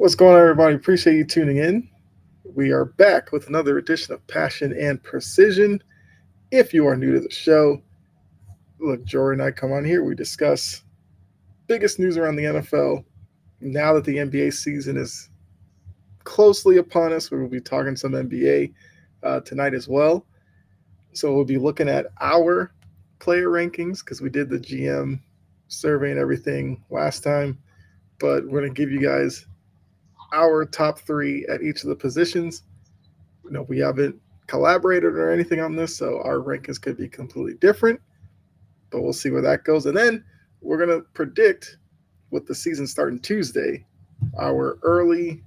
What's going on, everybody? Appreciate you tuning in. We are back with another edition of Passion and Precision. If you are new to the show, look, Jori and I come on here. We discuss biggest news around the NFL. Now that the NBA season is closely upon us, we will be talking some NBA tonight as well. So we'll be looking at our player rankings because we did the GM survey and everything last time. But we're going to give you guys our top three at each of the positions. We haven't collaborated or anything on this, so our rankings could be completely different, but we'll see where that goes. And then we're going to predict, with the season starting Tuesday, our early,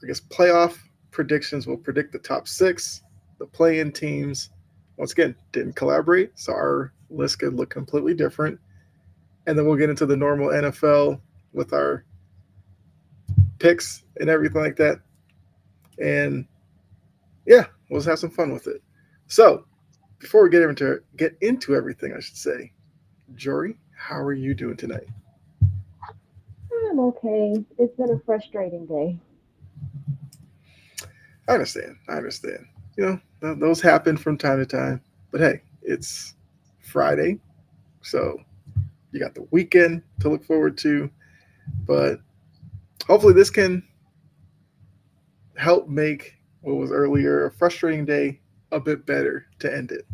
playoff predictions. We'll predict the top six, the play-in teams. Once again, didn't collaborate, so our list could look completely different. And then we'll get into the normal NFL with our picks and everything like that. And yeah, we'll just have some fun with it. So before we get into everything, I should say, Jori, how are you doing tonight? I'm okay. It's been a frustrating day. I understand. Those happen from time to time. But hey, it's Friday, so you got the weekend to look forward to. But hopefully this can help make what was earlier a frustrating day a bit better to end it.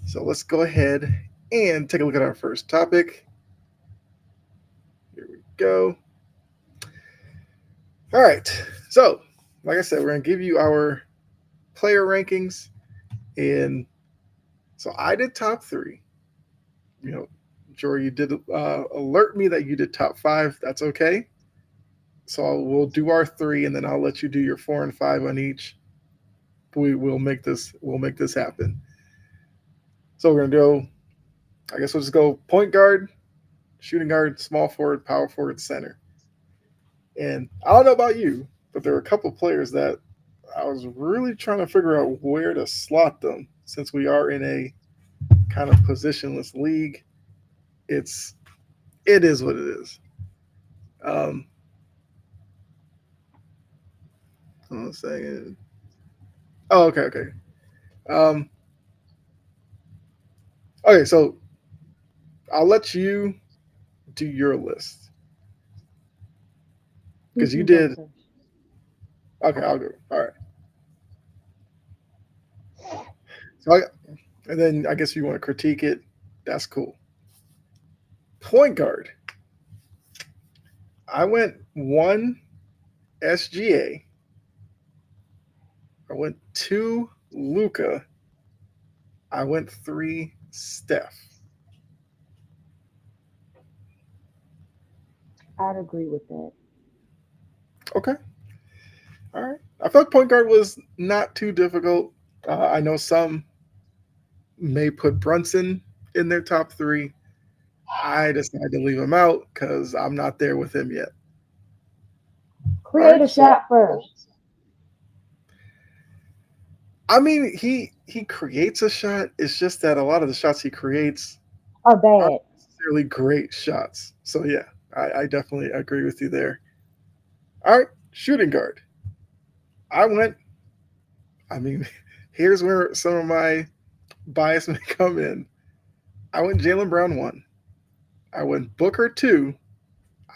So let's go ahead and take a look at our first topic. Here we go. All right. So, like I said, we're going to give you our player rankings. And so I did top three. Jory, you did alert me that you did top five. That's okay. So we'll do our three, and then I'll let you do your four and five on each. We'll make this. We'll make this happen. So we're gonna go. I guess we'll just go point guard, shooting guard, small forward, power forward, center. And I don't know about you, but there were a couple of players that I was really trying to figure out where to slot them since we are in a kind of positionless league. It is what it is. Um, hold on a second. Oh, okay. Um, okay, so I'll let you do your list You because you can go did. first. Okay, I'll go. All right. So and then I guess you want to critique it. That's cool. Point guard. I went one SGA. I went two Luca. I went three Steph. I'd agree with that. Okay. All right. I felt point guard was not too difficult. I know some may put Brunson in their top three. I decided to leave him out because I'm not there with him yet. All Create right. a So shot first. I mean, he creates a shot. It's just that a lot of the shots he creates Are aren't bad. necessarily great shots. So yeah, I definitely agree with you there. All right, shooting guard. I went. I mean, here's where some of my bias may come in. I went Jalen Brown one. I went Booker two.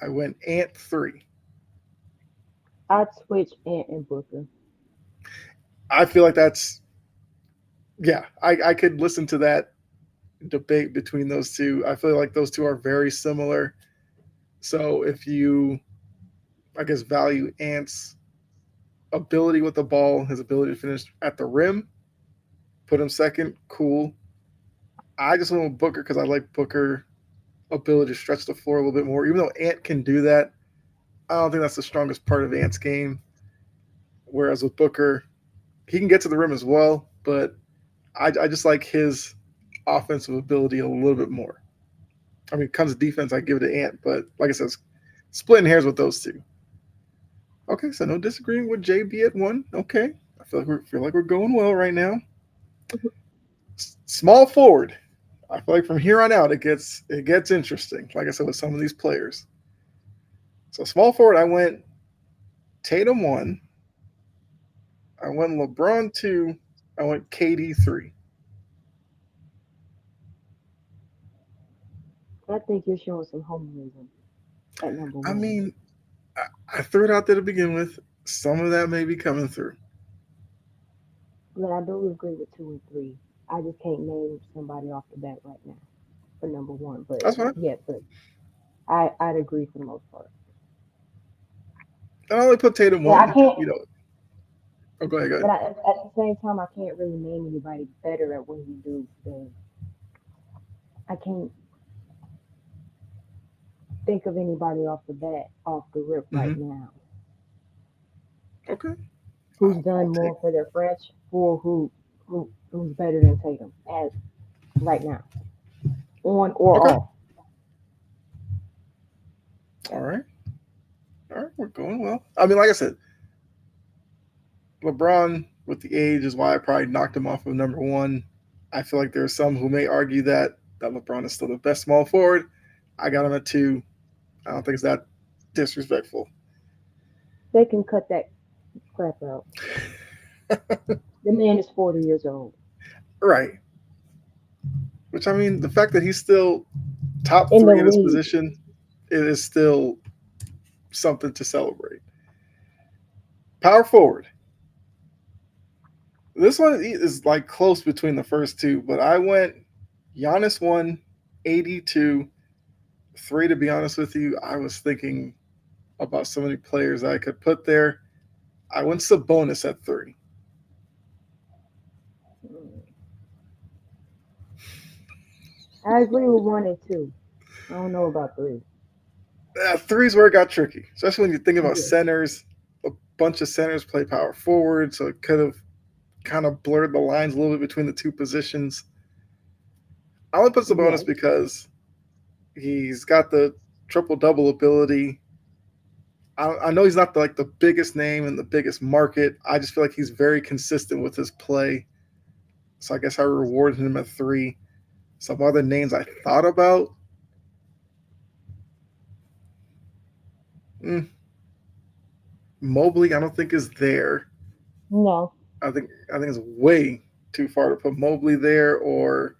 I went Ant three. I'd switch Ant and Booker. I feel like that's yeah. I could listen to that debate between those two. I feel like those two are very similar. So if you, I guess, value Ant's ability with the ball, his ability to finish at the rim, put him second, cool. I just went with Booker because I like Booker ability to stretch the floor a little bit more. Even though Ant can do that, I don't think that's the strongest part of Ant's game. Whereas with Booker, he can get to the rim as well, but I just like his offensive ability a little bit more. I mean, comes to defense, I give it to Ant, but like I said, splitting hairs with those two. Okay, so no disagreeing with JB at one. Okay, I feel like we're going well right now. Small forward. I feel like from here on out it gets interesting. Like I said with some of these players. So small forward, I went Tatum 1, I went LeBron 2, I went KD 3. I think you're showing some homerism at number I one. mean, I threw it out there to begin with. Some of that may be coming through. But I do agree with two and three. I just can't name somebody off the bat right now for number one. But That's fine. yeah, but I'd agree for the most part. And I only put Tatum But I one. can't. Oh, go ahead, go ahead. But at the same time, I can't really name anybody better at what he do than I can't think of anybody off the bat, off the rip right Mm-hmm. now, Okay, who's I'll done take. more for their French or who's better than Tatum as right now, on or Okay, off. all right, all right. We're going well. I mean, like I said, LeBron with the age is why I probably knocked him off of number one. I feel like there are some who may argue that LeBron is still the best small forward. I got him at 2. I don't think it's that disrespectful. They can cut that crap out. The man is 40 years old Right. Which I mean, the fact that he's still top in the three in his league. position, it is still something to celebrate. Power forward. This one is like close between the first two, but I went Giannis 1, 82, 3 to be honest with you. I was thinking about so many players I could put there. I went Sabonis at 3. Mm, I agree with one and two. I don't know about three. Three's where it got tricky, especially when you think about Yeah, centers. A bunch of centers play power forward, so it could have kind of blurred the lines a little bit between the two positions. I only put yeah, Sabonis because he's got the triple double ability. I know he's not like the biggest name in the biggest market. I just feel like he's very consistent with his play. So I guess I rewarded him at 3. Some other names I thought about. Mm, Mobley, I don't think is there. no. I think it's way too far to put Mobley there. Or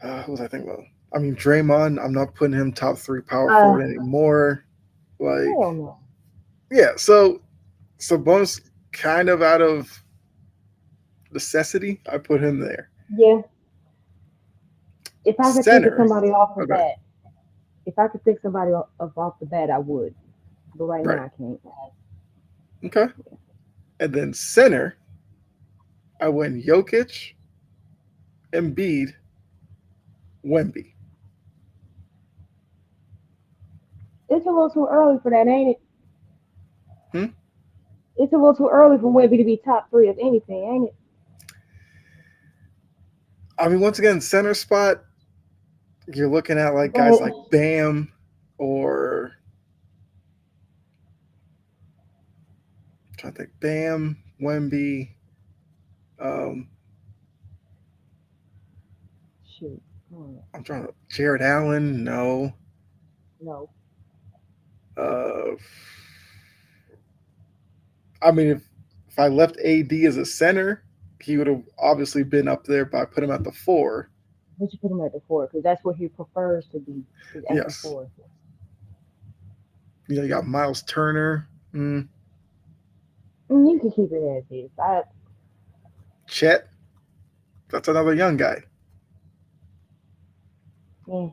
who was I thinking about? I mean Draymond. I'm not putting him top 3 power Uh, forward anymore. Like hell no. yeah, so bonus kind of out of necessity, I put him there. Yeah, if I could think of Center. somebody off the Okay. bat, if I could think somebody off the bat, I would. But right Right. now, I can't. Okay. And then center, I went Jokic, Embiid, Wemby. It's a little too early for that, ain't it? Hmm? It's a little too early for Wemby to be top three of anything, ain't it? I mean, once again, center spot, you're looking at like But guys like Bam or I'm trying to think Bam, Wemby. Um, shoot, oh, I'm trying to Jared Allen. No. no. Uh, I mean, if I left AD as a center, he would have obviously been up there, but I put him at the 4. But you put him at the four because that's what he prefers to be is at the Yes. four. You got Miles Turner, And you can keep it as is. Chet. That's another young guy. Yeah,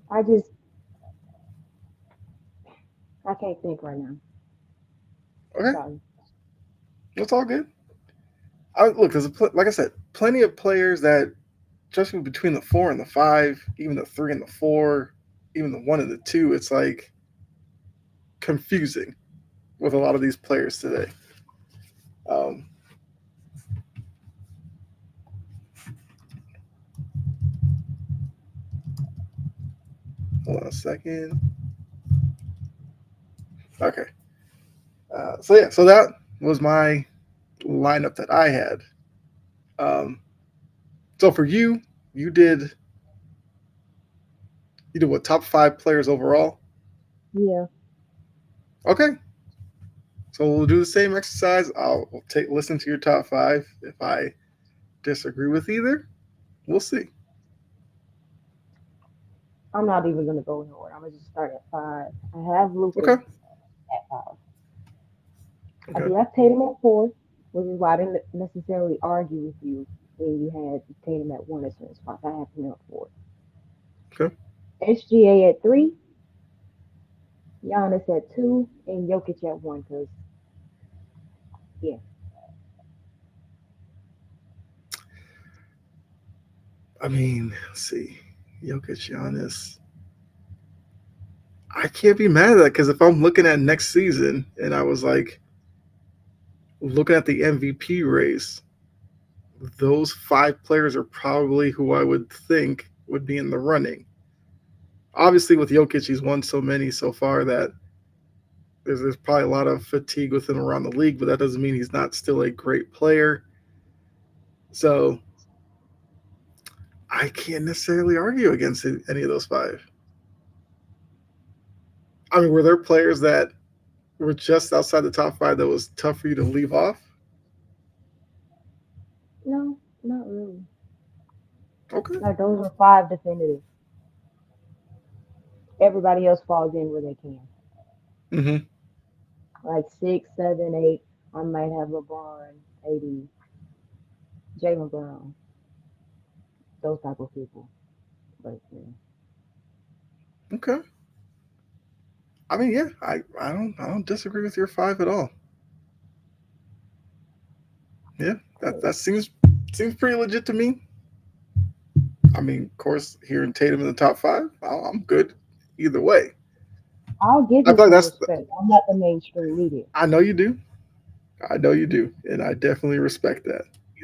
I just I can't think right now. Okay, Sorry. that's all good. Look, like I said, plenty of players that just between the 4 and the 5, even the 3 and the 4, even the 1 and the 2, it's like confusing with a lot of these players today. Um, Hold on a second. Okay. So yeah, so that was my lineup that I had. Um, so for you, you did You do what? Top five players overall? Yeah, Okay. So we'll do the same exercise. I'll take listen to your top five. If I disagree with either, we'll see. I'm not even gonna go in order. I'm gonna just start at five. I have Luca Okay. at five. I Okay. do have Tatum at four, which is why I didn't necessarily argue with you when you had Tatum at one at certain spots. I have him at four. Okay. SGA at three, Giannis at two, and Jokic at one. Cause yeah, I mean, let's see. Jokic, Giannis. I can't be mad at that because if I'm looking at next season and I was like looking at the MVP race, those five players are probably who I would think would be in the running. Obviously, with Jokic, he's won so many so far that there's probably a lot of fatigue with him around the league, but that doesn't mean he's not still a great player. So I can't necessarily argue against any of those five. I mean, were there players that were just outside the top five that was tough for you to leave off? no, not really. Okay. Like those are five definitive. Everybody else falls in where they can. Mm-hmm. Like six, seven, eight. I might have LeBron, AD, Jalen Brown, those type of people. But yeah. Okay. I mean, yeah, I don't disagree with your five at all. Yeah, that seems pretty legit to me. I mean, of course, hearing Tatum in the top five, I'm good either way. I'll give I him feel like some that's. respect. I'm not the mainstream media. I know you do. I know you do, and I definitely respect that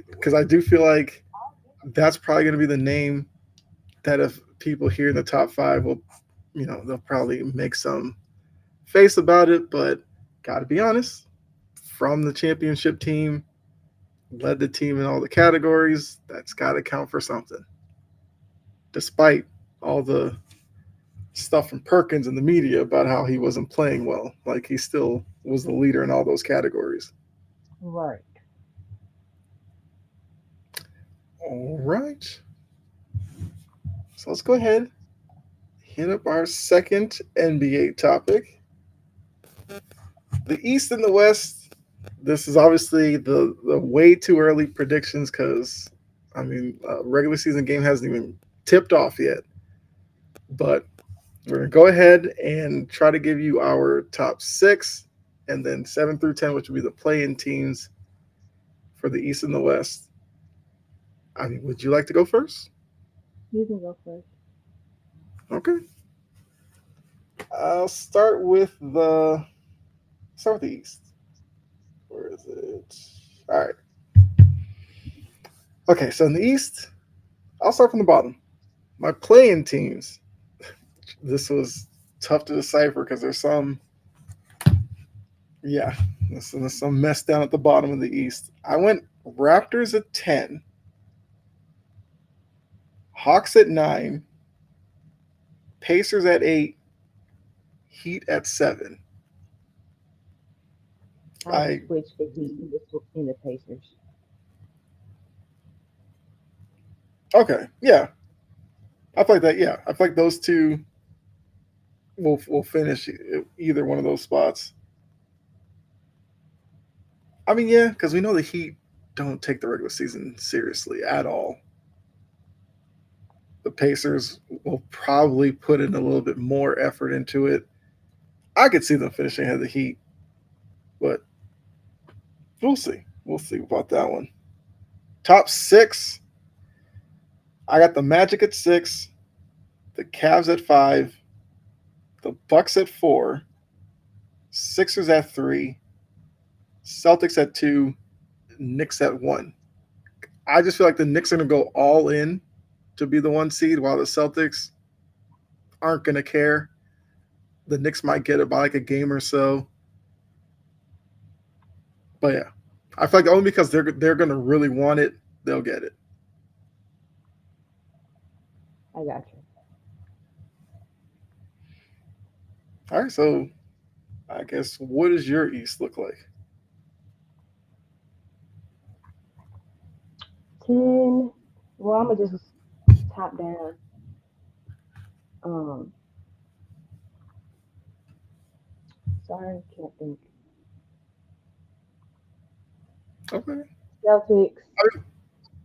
because I do feel like that's probably going to be the name that if people hear in the top five will, they'll probably make some face about it. But got to be honest, from the championship team, led the team in all the categories. That's got to count for something, despite all the stuff from Perkins and the media about how he wasn't playing well. Like he still was the leader in all those categories. Right. All right. So let's go ahead, hit up our second NBA topic. The East and the West. This is obviously the way too early predictions because, I mean, regular season game hasn't even tipped off yet. But we're going to go ahead and try to give you our top six and then 7 through 10, which would be the play in teams for the East and the West. I mean, would you like to go first? You can go first. Okay. I'll start with the East. Where is it? All right. Okay, so in the East, I'll start from the bottom. My playing teams. This was tough to decipher because yeah, there's some mess down at the bottom of the East. I went Raptors at 10, Hawks at 9, Pacers at 8, Heat at 7. I would I switch the Heat in the Pacers. okay, yeah, I feel like that. Yeah, I feel like those two will finish either one of those spots. I mean, yeah, because we know the Heat don't take the regular season seriously at all. The Pacers will probably put in a little bit more effort into it. I could see them finishing ahead of the Heat, but we'll see. We'll see about that one. Top six, I got the Magic at 6, the Cavs at 5, the Bucks at 4, Sixers at 3, Celtics at 2, Knicks at 1. I just feel like the Knicks are going to go all in to be the 1 seed, while the Celtics aren't going to care. The Knicks might get it by like a game or so, but yeah, I feel like only because they're going to really want it, they'll get it. I got you. All right, so I guess what does your East look like? 10. Well, I'm gonna just top down. Um, sorry, can't think. Okay. Celtics.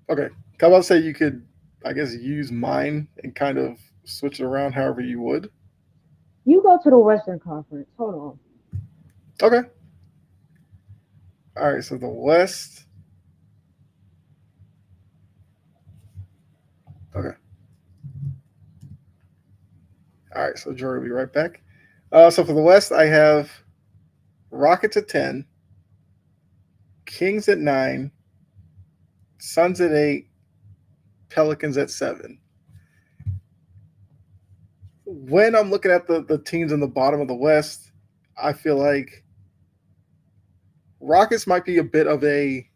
Okay. How about say you could, I guess, use mine and kind of switch it around however you would? You go to the Western Conference. Hold on. Okay. All right. So the West. Okay. All right. So Jordan will be right back. So for the West, I have Rockets at 10, Kings at 9, Suns at 8, Pelicans at 7. When I'm looking at the teams in the bottom of the West, I feel like Rockets might be a bit of a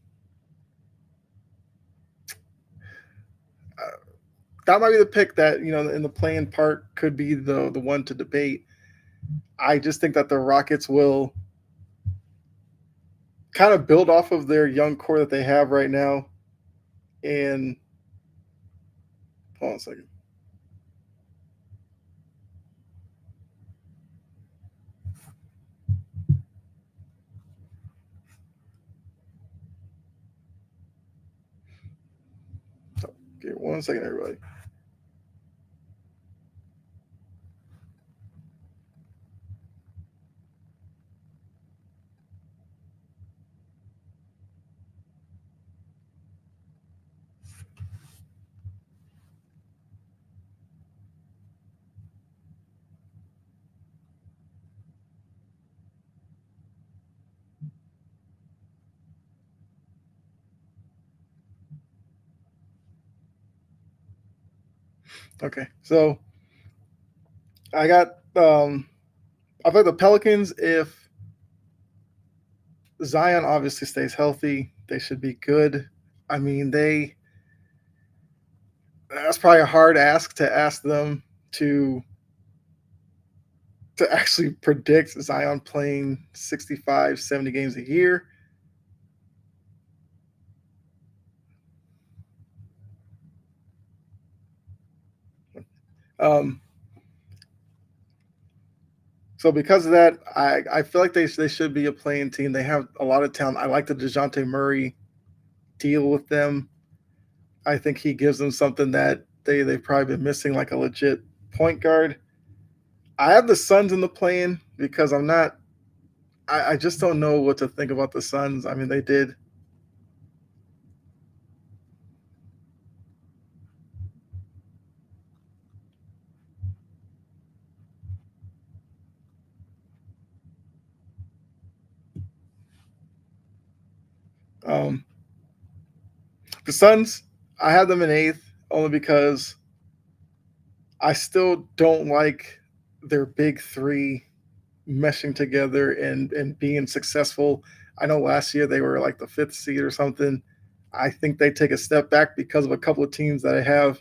that might be the pick that in the playing part could be the one to debate. I just think that the Rockets will kind of build off of their young core that they have right now. And hold on a second. Okay, 1 second, everybody. Okay, so I got I think the Pelicans. If Zion obviously stays healthy, they should be good. I mean, that's probably a hard ask to ask them to to actually predict Zion playing 65, 70 games a year. Um, so because of that, I feel like they should be a playing team. They have a lot of talent. I like the DeJounte Murray deal with them. I think he gives them something that they've probably been missing, like a legit point guard. I have the Suns in the playing because I'm not. I just don't know what to think about the Suns. I mean, they did. Um, the Suns, I have them in eighth only because I still don't like their big three meshing together and being successful. I know last year they were like the fifth seed or something. I think they take a step back because of a couple of teams that I have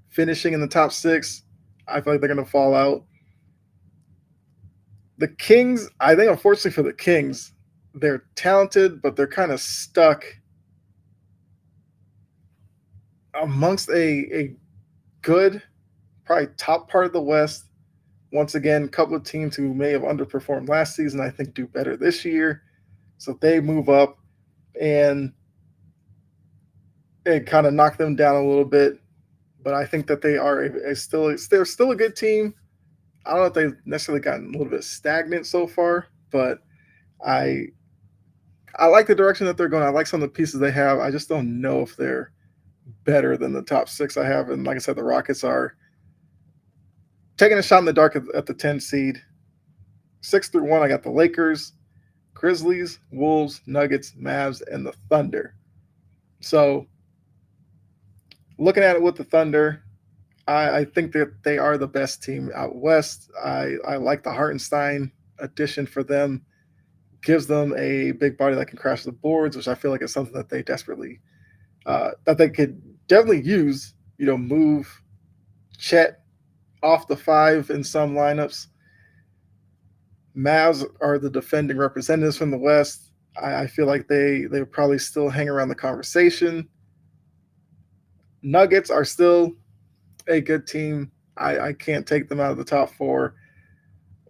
finishing in the top six. I feel like they're going to fall out. The Kings, I think, unfortunately for the Kings, they're talented, but they're kind of stuck amongst a good, probably top part of the West. Once again, a couple of teams who may have underperformed last season, I think, do better this year. So they move up and it kind of knocked them down a little bit. But I think that they are they're still a good team. I don't know if they've necessarily gotten a little bit stagnant so far, but I I like the direction that they're going. I like some of the pieces they have. I just don't know if they're better than the top six I have. And like I said, the Rockets are taking a shot in the dark at the 10 seed. 6 through 1, I got the Lakers, Grizzlies, Wolves, Nuggets, Mavs, and the Thunder. So looking at it with the Thunder, I think that they are the best team out west. I like the Hartenstein addition for them. Gives them a big body that can crash the boards, which I feel like is something that they desperately that they could definitely use. Move Chet off the five in some lineups. Mavs are the defending representatives from the West. I feel like they would probably still hang around the conversation. Nuggets are still a good team. I can't take them out of the top four.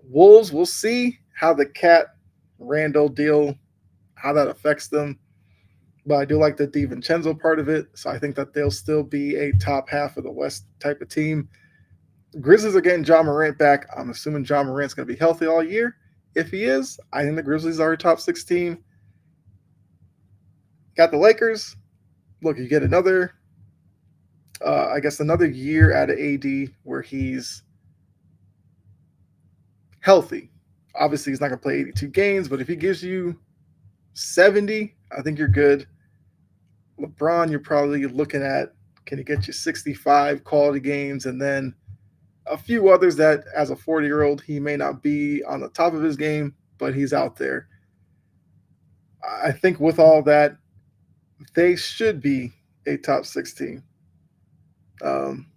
Wolves, we'll see how the Cat Randall deal, how that affects them. But I do like the DiVincenzo part of it. So I think that they'll still be a top half of the West type of team. Grizzlies are getting John Morant back. I'm assuming John Morant's going to be healthy all year. If he is, I think the Grizzlies are a top 16. Got the Lakers. Look, you get another, I guess, another year out of AD where he's healthy. Obviously, he's not going to play 82 games, but if he gives you 70, I think you're good. LeBron, you're probably looking at, can he get you 65 quality games, and then a few others that as a 40-year-old, he may not be on the top of his game, but he's out there. I think with all that, they should be a top 16. Um,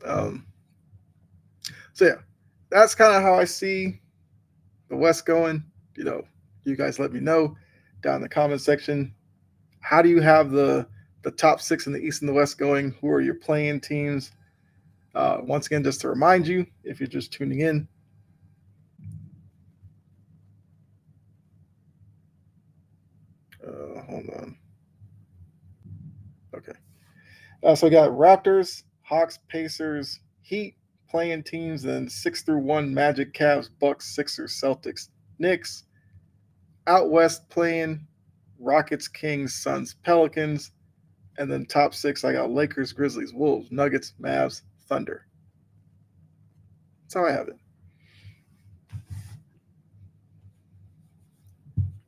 um, so yeah, that's kind of how I see the West going. You know, you guys let me know down in the comment section. How do you have the top six in the East and the West going? Who are your playing teams? Once again, just to remind you, if you're just tuning in, hold on. Okay. So I got Raptors, Hawks, Pacers, Heat playing teams, then 6 through 1 Magic, Cavs, Bucks, Sixers, Celtics, Knicks. Out West playing Rockets, Kings, Suns, Pelicans, and then top six I got Lakers, Grizzlies, Wolves, Nuggets, Mavs, Thunder. That's how I have it.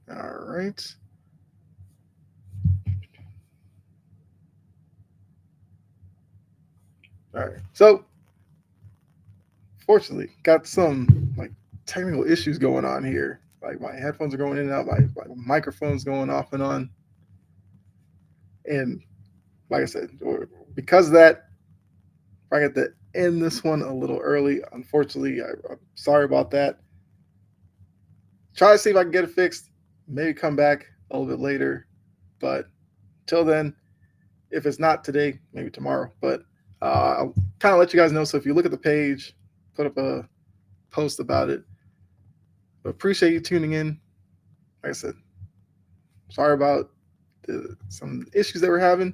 All right. All right. So, fortunately, got some like technical issues going on here. Like my headphones are going in and out, my microphone's going off and on. And like I said, because of that, I got to end this one a little early. Unfortunately, I'm sorry about that. Try to see if I can get it fixed. Maybe come back a little bit later. But till then, if it's not today, maybe tomorrow. But I'll kind of let you guys know. So if you look at the page, put up a post about it. But appreciate you tuning in. Like I said, sorry about some issues that we're having,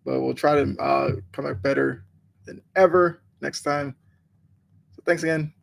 but we'll try to come back better than ever next time. So thanks again.